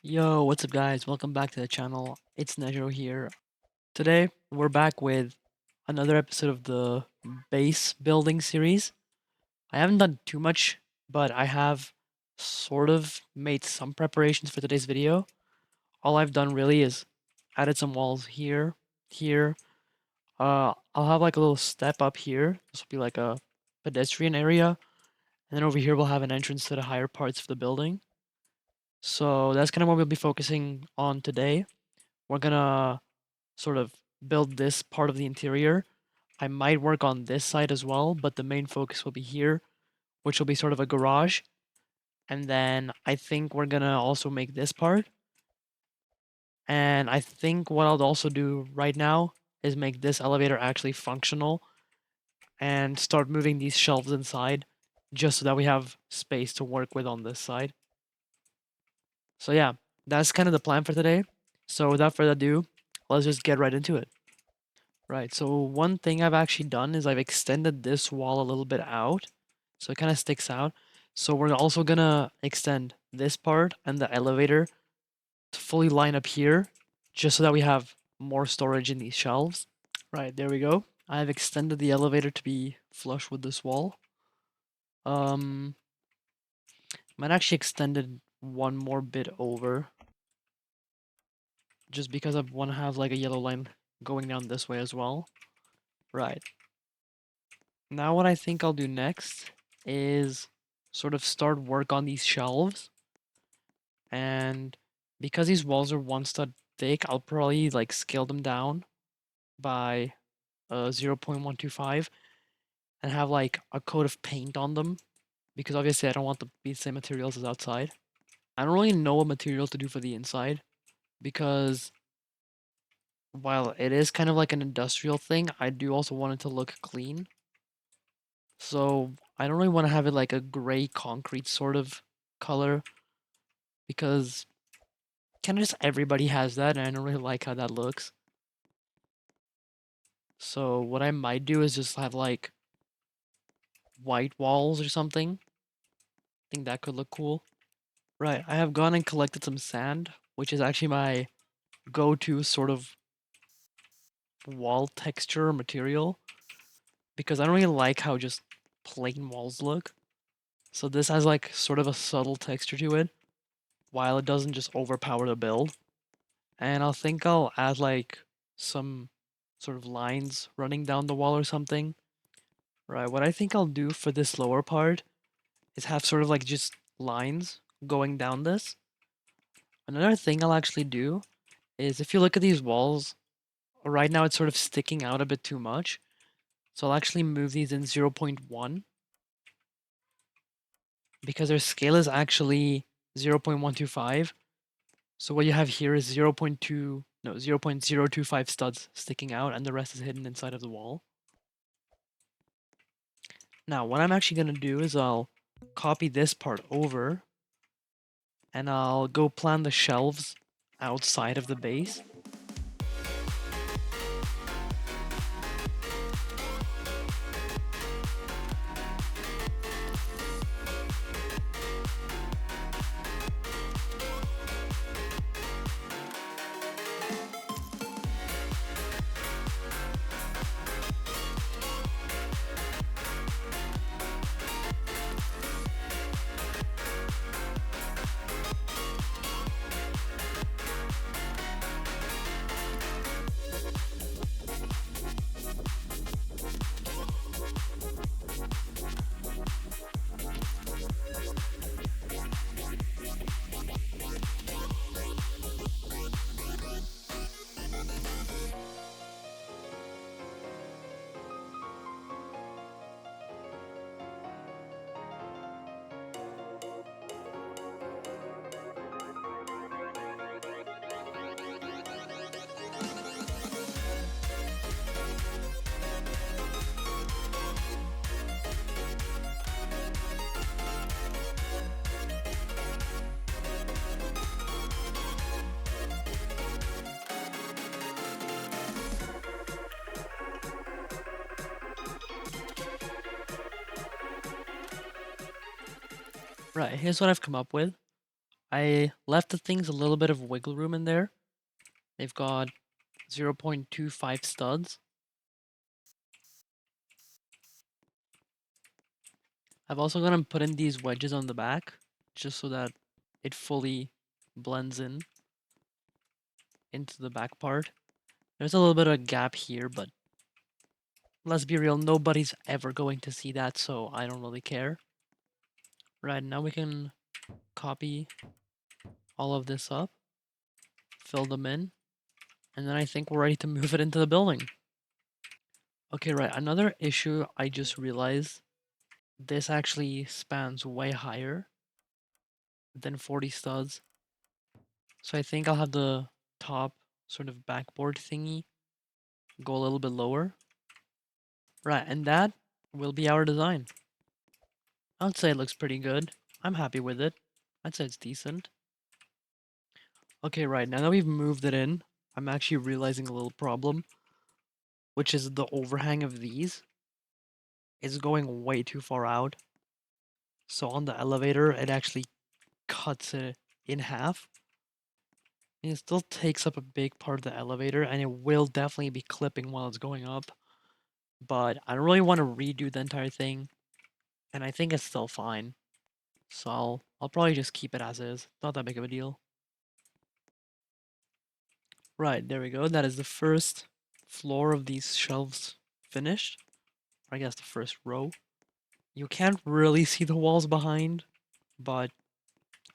Yo, what's up guys? Welcome back to the channel. It's Nejro here. Today, we're back with another episode of the base building series. I haven't done too much, but I have sort of made some preparations for today's video. All I've done really is added some walls here. I'll have like a little step up here. This will be like a pedestrian area. And then over here we'll have an entrance to the higher parts of the building. So that's kind of what we'll be focusing on today. We're gonna sort of build this part of the interior. I might work on this side as well, but the main focus will be here, which will be sort of a garage. And then I think we're gonna also make this part. And I think what I'll also do right now is make this elevator actually functional and start moving these shelves inside just so that we have space to work with on this side. So yeah, that's kind of the plan for today. So without further ado, let's just get right into it. Right, so one thing I've actually done is I've extended this wall a little bit out, so it kind of sticks out. So we're also gonna extend this part and the elevator to fully line up here, just so that we have more storage in these shelves. Right, there we go. I've extended the elevator to be flush with this wall. Um, might actually extend it one more bit over, just because I want to have like a yellow line going down this way as well. Right. Now what I think I'll do next is sort of start work on these shelves. And because these walls are one stud thick, I'll probably like scale them down by 0.125 and have like a coat of paint on them because obviously I don't want to be the same materials as outside. I don't really know what material to do for the inside because while it is kind of like an industrial thing, I do also want it to look clean. So I don't really want to have it like a gray concrete sort of color because kind of just everybody has that and I don't really like how that looks. So what I might do is just have like white walls or something. I think that could look cool. Right, I have gone and collected some sand, which is actually my go-to sort of wall texture material because I don't really like how just plain walls look. So this has like sort of a subtle texture to it while it doesn't just overpower the build. And I'll add like some sort of lines running down the wall or something. Right, what I think I'll do for this lower part is have sort of like just lines going down this. Another thing I'll actually do is if you look at these walls, right now it's sort of sticking out a bit too much. So I'll actually move these in 0.1 because their scale is actually 0.125. So what you have here is 0.025 studs sticking out and the rest is hidden inside of the wall. Now what I'm actually going to do is I'll copy this part over and I'll go plan the shelves outside of the base. Right, here's what I've come up with. I left the things a little bit of wiggle room in there. They've got 0.25 studs. I've also gonna put in these wedges on the back just so that it fully blends in into the back part. There's a little bit of a gap here, but let's be real, nobody's ever going to see that, so I don't really care. Right, now we can copy all of this up, fill them in, and then I think we're ready to move it into the building. Okay, right, another issue I just realized, this actually spans way higher than 40 studs. So I think I'll have the top sort of backboard thingy go a little bit lower. Right, and that will be our design. I'd say it looks pretty good. I'm happy with it. I'd say it's decent. Okay, right, now that we've moved it in, I'm actually realizing a little problem, which is the overhang of these is going way too far out. So on the elevator, it actually cuts it in half. And it still takes up a big part of the elevator, and it will definitely be clipping while it's going up. But I don't really want to redo the entire thing, and I think it's still fine. So I'll probably just keep it as is. Not that big of a deal. Right, there we go. That is the first floor of these shelves finished. Or I guess the first row. You can't really see the walls behind, but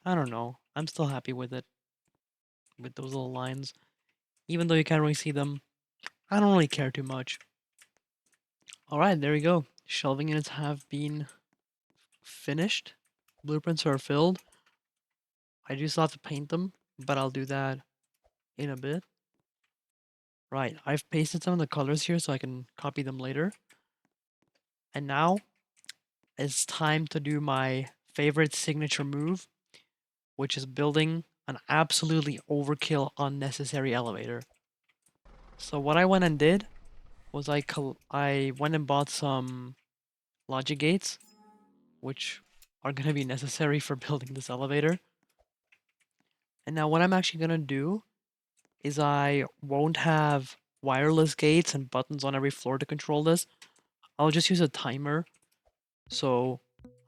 I don't know. I'm still happy with it. With those little lines. Even though you can't really see them, I don't really care too much. Alright, there we go. Shelving units have been finished. Blueprints are filled. I do still have to paint them, but I'll do that in a bit. Right, I've pasted some of the colors here so I can copy them later. And now it's time to do my favorite signature move, which is building an absolutely overkill unnecessary elevator. So what I went and did was I went and bought some logic gates, which are going to be necessary for building this elevator. And now what I'm actually going to do is I won't have wireless gates and buttons on every floor to control this. I'll just use a timer. So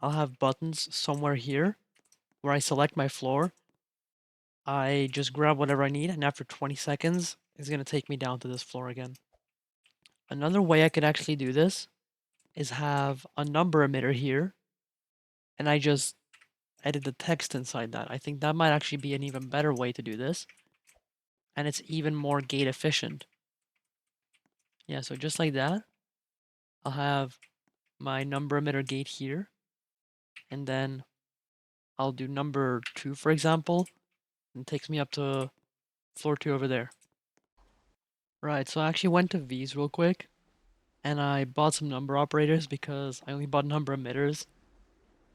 I'll have buttons somewhere here where I select my floor. I just grab whatever I need, and after 20 seconds, it's going to take me down to this floor again. Another way I could actually do this is have a number emitter here, and I just edit the text inside that. I think that might actually be an even better way to do this, and it's even more gate efficient. Yeah, so just like that, I'll have my number emitter gate here, and then I'll do number 2, for example, and it takes me up to floor 2 over there. Right, so I actually went to V's real quick, and I bought some number operators because I only bought number emitters,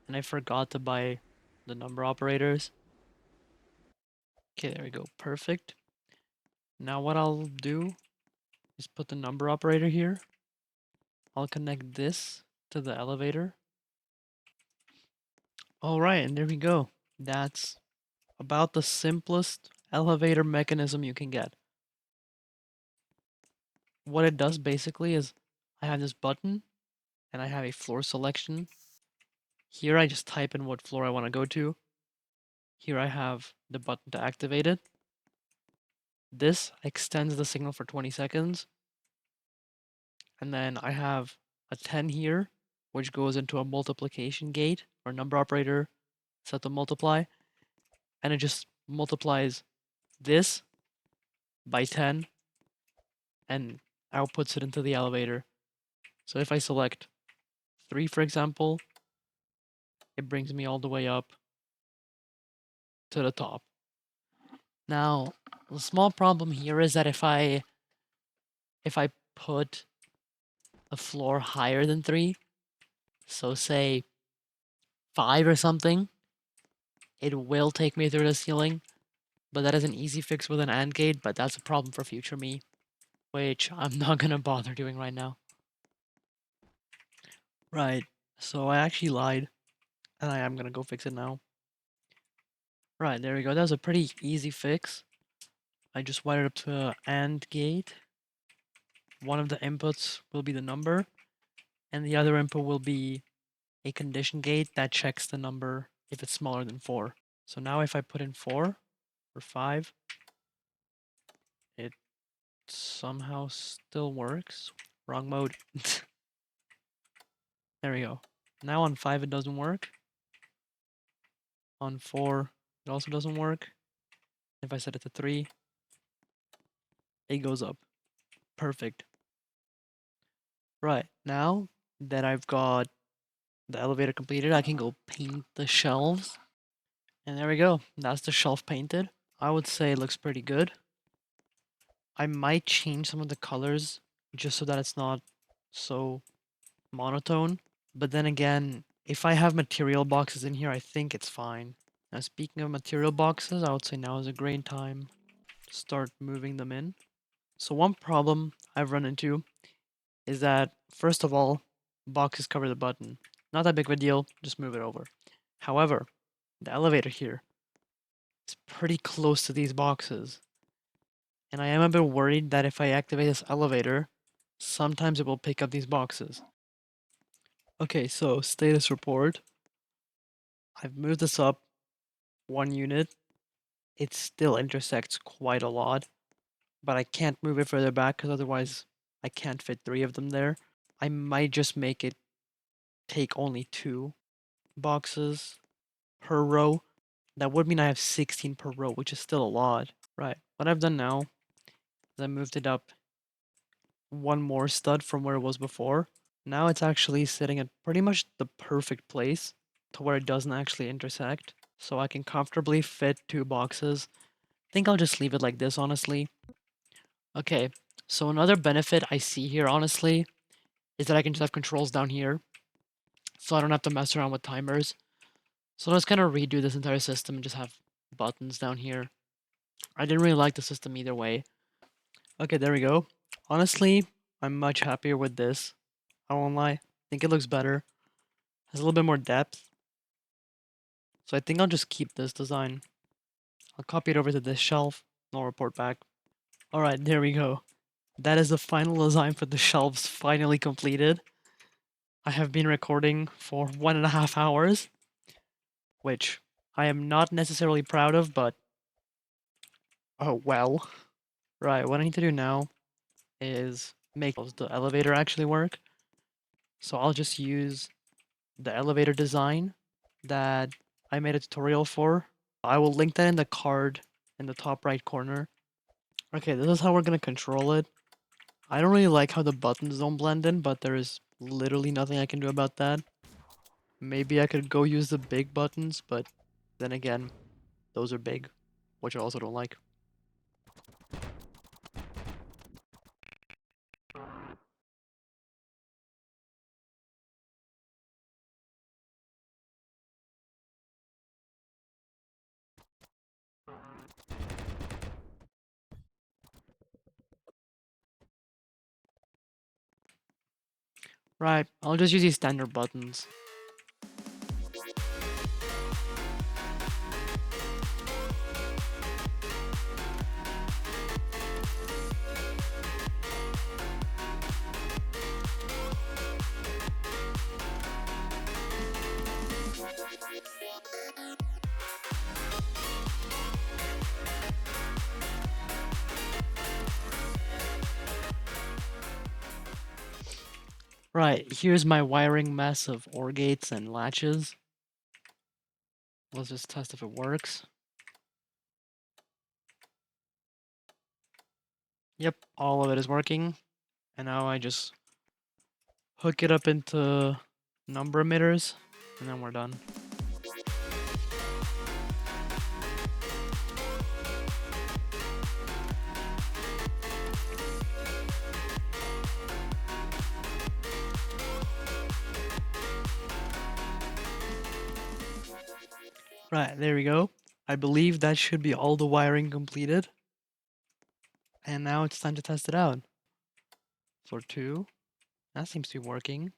and I forgot to buy the number operators. Okay, there we go, perfect. Now what I'll do is put the number operator here. I'll connect this to the elevator. Alright, and there we go. That's about the simplest elevator mechanism you can get. What it does basically is I have this button and I have a floor selection. Here I just type in what floor I want to go to. Here I have the button to activate it. This extends the signal for 20 seconds. And then I have a 10 here, which goes into a multiplication gate or number operator set to multiply. And it just multiplies this by 10 and outputs it into the elevator. So if I select 3, for example, it brings me all the way up to the top. Now, the small problem here is that if I put a floor higher than 3, so say 5 or something, it will take me through the ceiling, but that is an easy fix with an AND gate, but that's a problem for future me, which I'm not gonna bother doing right now. Right, so I actually lied, and I am gonna go fix it now. Right, there we go. That was a pretty easy fix. I just wired up to a AND gate. One of the inputs will be the number, and the other input will be a condition gate that checks the number if it's smaller than 4. So now if I put in 4 or 5, it somehow still works. Wrong mode. There we go. Now on 5 it doesn't work. On 4 it also doesn't work. If I set it to 3, it goes up. Perfect. Right, now that I've got the elevator completed, I can go paint the shelves. And there we go. That's the shelf painted. I would say it looks pretty good. I might change some of the colors just so that it's not so monotone. But then again, if I have material boxes in here, I think it's fine. Now, speaking of material boxes, I would say now is a great time to start moving them in. So one problem I've run into is that, first of all, boxes cover the button. Not that big of a deal, just move it over. However, the elevator here is pretty close to these boxes. And I am a bit worried that if I activate this elevator, sometimes it will pick up these boxes. Okay, so status report. I've moved this up 1 unit. It still intersects quite a lot, but I can't move it further back because otherwise I can't fit 3 of them there. I might just make it take only 2 boxes per row. That would mean I have 16 per row, which is still a lot. Right, what I've done now is I moved it up 1 more stud from where it was before. Now it's actually sitting at pretty much the perfect place to where it doesn't actually intersect. So I can comfortably fit 2 boxes. I think I'll just leave it like this, honestly. Okay, so another benefit I see here, honestly, is that I can just have controls down here. So I don't have to mess around with timers. So let's kind of redo this entire system and just have buttons down here. I didn't really like the system either way. Okay, there we go. Honestly, I'm much happier with this. I won't lie. I think it looks better. Has a little bit more depth. So I think I'll just keep this design. I'll copy it over to this shelf and I'll report back. Alright, there we go. That is the final design for the shelves finally completed. I have been recording for 1.5 hours, which I am not necessarily proud of, but oh well. Right, what I need to do now is make the elevator actually work. So I'll just use the elevator design that I made a tutorial for. I will link that in the card in the top right corner. Okay, this is how we're gonna control it. I don't really like how the buttons don't blend in, but there is literally nothing I can do about that. Maybe I could go use the big buttons, but then again, those are big, which I also don't like. Right, I'll just use these standard buttons. Right, here's my wiring mess of OR gates and latches. Let's just test if it works. Yep, all of it is working. And now I just hook it up into number emitters, and then we're done. Right, there we go. I believe that should be all the wiring completed. And now it's time to test it out. For 2, that seems to be working.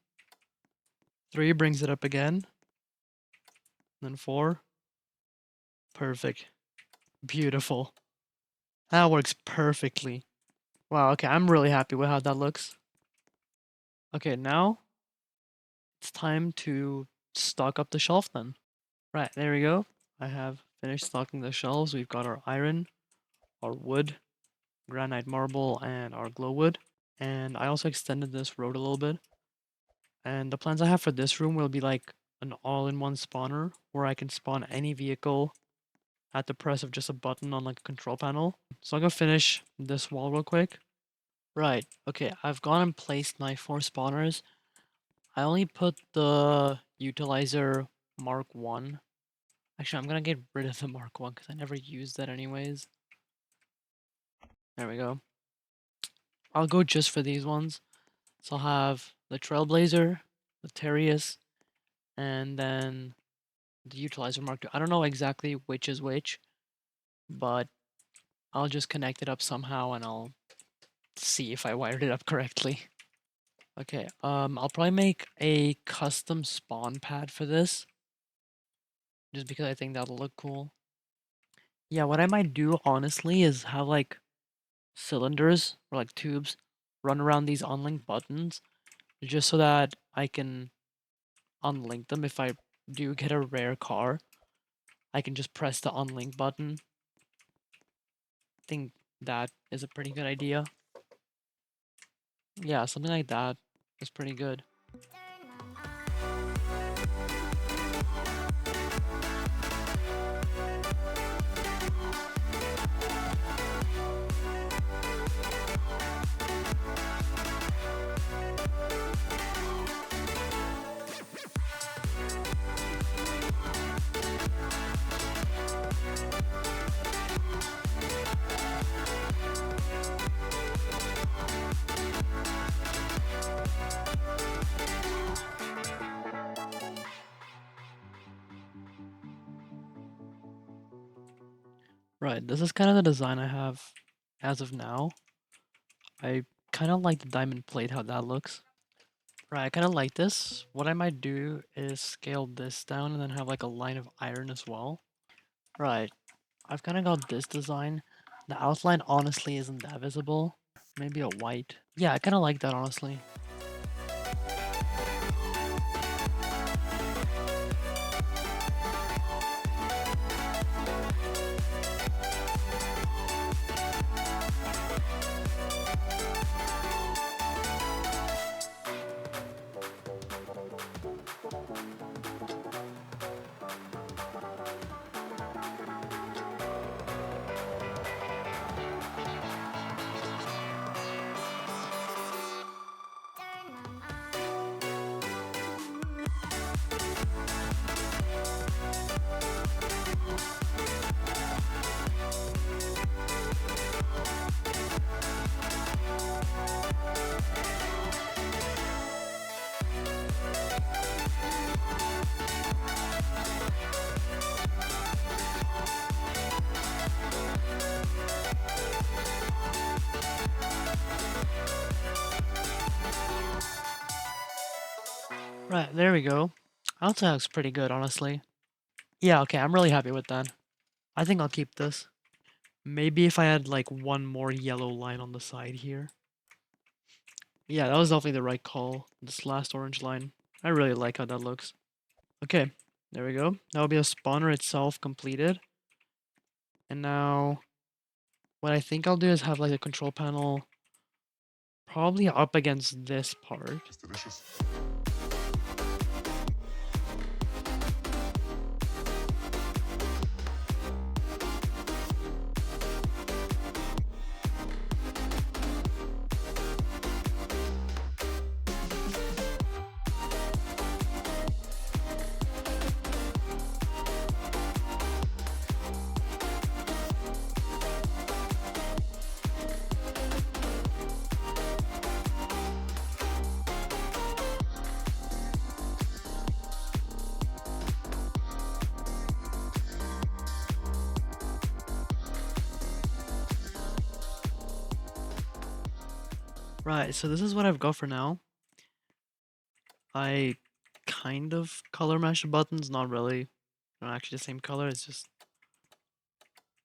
3 brings it up again. Then 4. Perfect. Beautiful. That works perfectly. Wow, okay, I'm really happy with how that looks. Okay, now it's time to stock up the shelf then. Right, there we go. I have finished stocking the shelves. We've got our iron, our wood, granite marble, and our glow wood. And I also extended this road a little bit. And the plans I have for this room will be like an all-in-one spawner where I can spawn any vehicle at the press of just a button on like a control panel. So I'm gonna finish this wall real quick. Right, okay, I've gone and placed my 4 spawners. I only put the utilizer Mark 1. Actually, I'm gonna get rid of the Mark 1 because I never used that anyways. There we go. I'll go just for these ones. So I'll have the Trailblazer, the Terius, and then the Utilizer Mark 2. I don't know exactly which is which, but I'll just connect it up somehow and I'll see if I wired it up correctly. Okay, I'll probably make a custom spawn pad for this, just because I think that'll look cool. Yeah, what I might do honestly is have like cylinders or like tubes run around these unlinked buttons, just so that I can unlink them if I do get a rare car. I can just press the unlink button. I think that is a pretty good idea. Yeah, something like that is pretty good. Right, this is kind of the design I have as of now. I kind of like the diamond plate, how that looks. Right, I kind of like this. What I might do is scale this down and then have like a line of iron as well. Right, I've kind of got this design. The outline honestly isn't that visible. Maybe a white. Yeah, I kind of like that honestly. Right, there we go. Outside looks pretty good, honestly. Yeah, okay, I'm really happy with that. I think I'll keep this. Maybe if I had like one more yellow line on the side here. Yeah, that was definitely the right call. This last orange line. I really like how that looks. Okay, there we go. That will be a spawner itself completed. And now, what I think I'll do is have like a control panel probably up against this part. It's delicious. Right, so this is what I've got for now. I kind of color match the buttons, not really. They're not actually the same color, it's just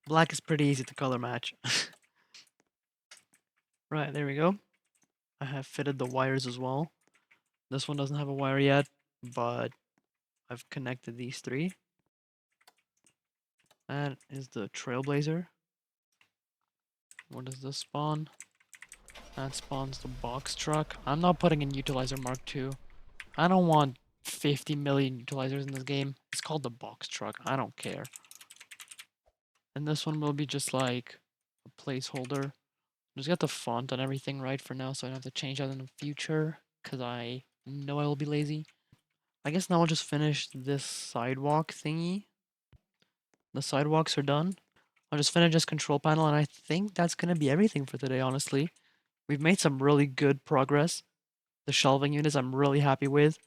Black is pretty easy to color match. Right, there we go. I have fitted the wires as well. This one doesn't have a wire yet, but I've connected these three. That is the Trailblazer. What does this spawn? That spawns the box truck. I'm not putting in Utilizer Mark II. I don't want 50 million utilizers in this game. It's called the box truck. I don't care. And this one will be just like a placeholder. Just got the font and everything right for now, so I don't have to change that in the future, because I know I will be lazy. I guess now I'll just finish this sidewalk thingy. The sidewalks are done. I'll just finish this control panel, and I think that's going to be everything for today, honestly. We've made some really good progress. The shelving units I'm really happy with.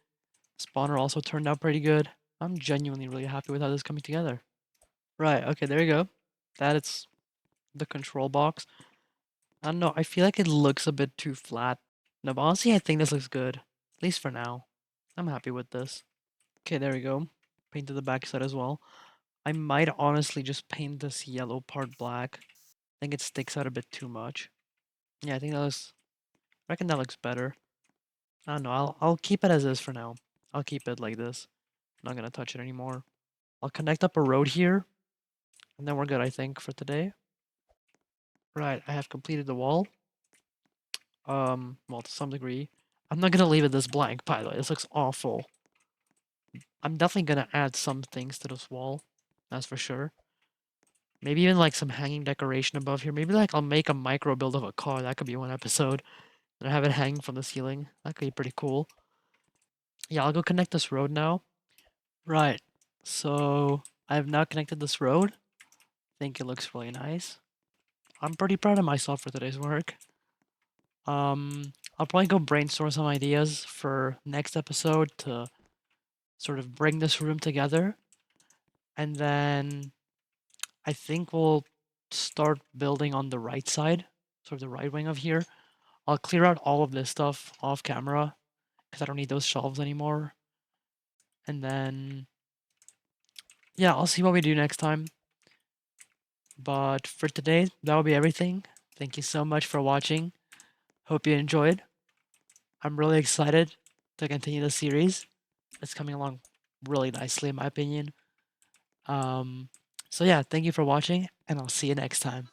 Spawner also turned out pretty good. I'm genuinely really happy with how this is coming together. Right, okay, there you go. That is the control box. I don't know, I feel like it looks a bit too flat. No, but honestly, I think this looks good. At least for now. I'm happy with this. Okay, there we go. Painted the backside as well. I might honestly just paint this yellow part black. I think it sticks out a bit too much. Yeah, I think that looks... I reckon that looks better. I don't know, I'll keep it as is for now. I'll keep it like this. I'm not gonna touch it anymore. I'll connect up a road here, and then we're good, I think, for today. Right, I have completed the wall. Well, to some degree. I'm not gonna leave it this blank, by the way. This looks awful. I'm definitely gonna add some things to this wall. That's for sure. Maybe even like some hanging decoration above here. Maybe like I'll make a micro build of a car. That could be one episode. And I have it hanging from the ceiling. That could be pretty cool. Yeah, I'll go connect this road now. Right. So I have now connected this road. I think it looks really nice. I'm pretty proud of myself for today's work. I'll probably go brainstorm some ideas for next episode to sort of bring this room together. And then I think we'll start building on the right side, sort of the right wing of here. I'll clear out all of this stuff off camera because I don't need those shelves anymore. And then, yeah, I'll see what we do next time. But for today, that will be everything. Thank you so much for watching. Hope you enjoyed. I'm really excited to continue the series. It's coming along really nicely, in my opinion. So yeah, thank you for watching, and I'll see you next time.